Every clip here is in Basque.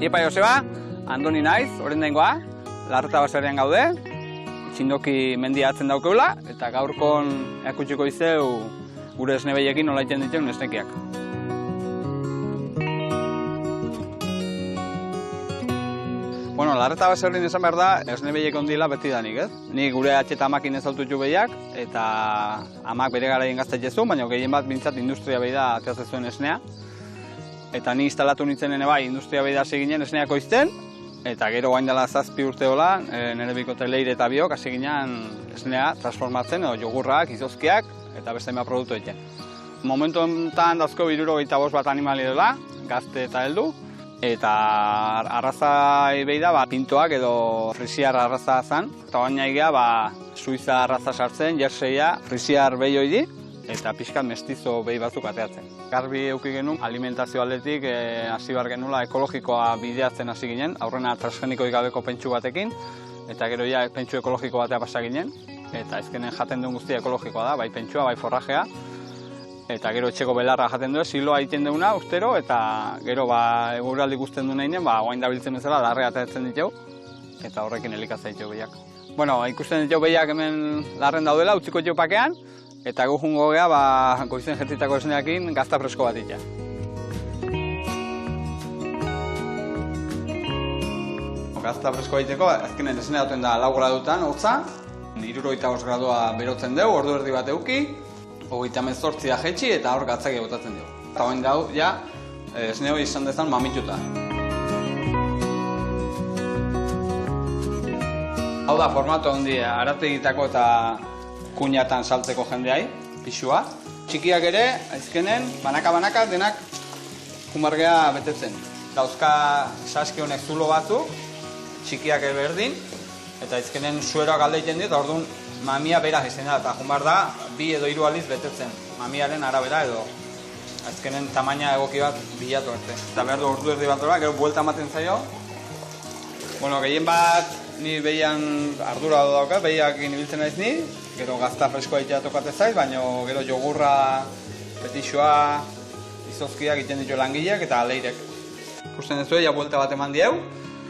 Iepa Joseba, Andoni naiz, oraingoa, Larreta baserrian gaude, Txindoki mendia atzen daukeula, eta gaurkon erakutsiko dizeu gure esnebeiekin nola egiten dituen esnekiak. Bueno, Larreta baserrien esan behar da, esnebeiek ondila beti danik, ez? Ni gure atxeta amakin ez aututxu behiak, eta amak bere garaien gaztet jezu, baina gehien bat bintzat industria behi da ateaz zuen esnea. Eta ni instalatu nintzen bai, industria behi da seginen esneako izten, eta gero guain dela 7 urte hola, nire bikote Leire eta biok, hasi ginen esnea transformatzen, jogurrak, izozkiak, eta beste hainbat produktu egiten. Momentu honetan dauzko 75 bat animali dela, gazte eta heldu, eta arraza behi da, pintoak edo frisiar arraza zen, eta baina egia Suiza arraza sartzen, jerseia, frisiar behi hori, eta pixkat mestizo behi batzuk ateatzen. Garbi eduki genuen, alimentazio aldetik hasi behar genula ekologikoa bideatzen hasi ginen, aurrena transgenikoik gabeko pentsu batekin, eta gero ja pentsu ekologiko batea pasa ginen, eta ezkenen jaten duen guztia ekologikoa da, bai pentsua, bai forrajea, eta gero etxeko belarra jaten duen, siloa egiten duena ustero, eta gero eguraldi guztien duen eginen, guain dabiltzen bezala larrea ateatzen ditu, eta horrekin elikatza ditu behiak. Bueno, ikusten ditu behiak hemen larren daudela, utziko ditu pakean, eta gu jungo gea, goizen jetzitako esneakin gazta fresko bat itea. Gazta fresko egiteko, azkenen esnea duten da 4 gradutan, hotza, 75 gradua berotzen dugu, ordu erdi bat euki, 38 jaitsi eta hor gatzak botatzen dugu. Eta hoin dau, ja, esne hori izan dezan mamituta. Hau da, formato handi, arategitako eta kuñatan saltzeko jendeai, pixua. Txikiak ere, aizkenen, banaka-banaka denak kumargea betetzen. Dauzka saski honek zulo batzuk, txikiak berdin, eta aizkenen sueroak alde egiten dit, orduan mamia bera izan da, eta jumar da, 2 edo 3 aliz betetzen. Mamiaren arabera edo aizkenen tamaina egoki bat bilatu arte. Eta behar du ordu erdi bat dora, gero buelta ematen zaio. Bueno, gehien bat ni behian ardura daukat, behiakin ibiltzen naiz ni, gero gazta freskoa egitea tokate zaiz, baina gero jogurra, petixoa, izozkiak egiten ditu langileak eta leirek. Ikusten duzu, ja buelta bat eman dieu,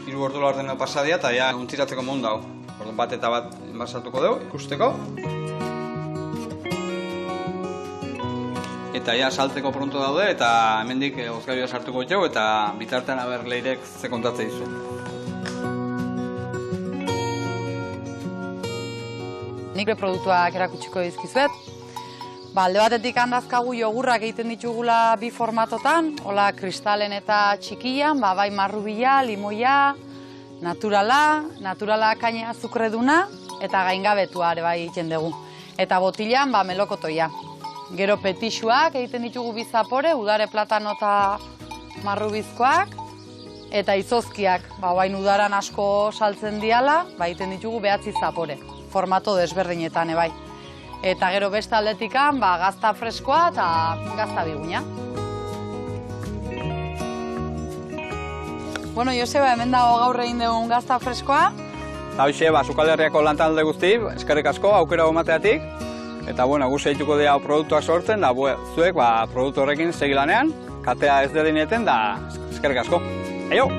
3 ordu laurdeneo pasadia eta ja untziratzeko mundu hau. Orduan bat eta bat enbasatuko dugu, ikusteko. Eta ja saltzeko pronto daude eta hemendik hozgailua sartuko dugu eta bitartean aber leirek ze kontatzea dizu. Nik produktuak erakutsiko dizkizuet. Alde batetik handazkagu jogurrak egiten ditugula 2 formatotan, hola kristalen eta txikian, bai marrubila, limoia, naturala kaina azukreduna eta gaingabetua ere bai egiten dugu. Eta botilan melokotoia. Gero petixuak egiten ditugu 2 zapore, udare platano eta marrubizkoak, eta izozkiak, bain udaran asko saltzen diala, egiten ditugu 9 zapore. Formato desberdinetan bai. Eta gero beste aldetikan gazta freskoa eta gazta biguna. Bueno, Joseba, hemen dago gaur egin dugun gazta freskoa. Eta hoxe, Sukalde lantalde guzti, eskerrik asko, aukera gomateatik. Eta gu segituko dira produktuak sortzen, da zuek produktu horrekin segi lanean, katea ez dedineten, da eskerrik asko. Aio!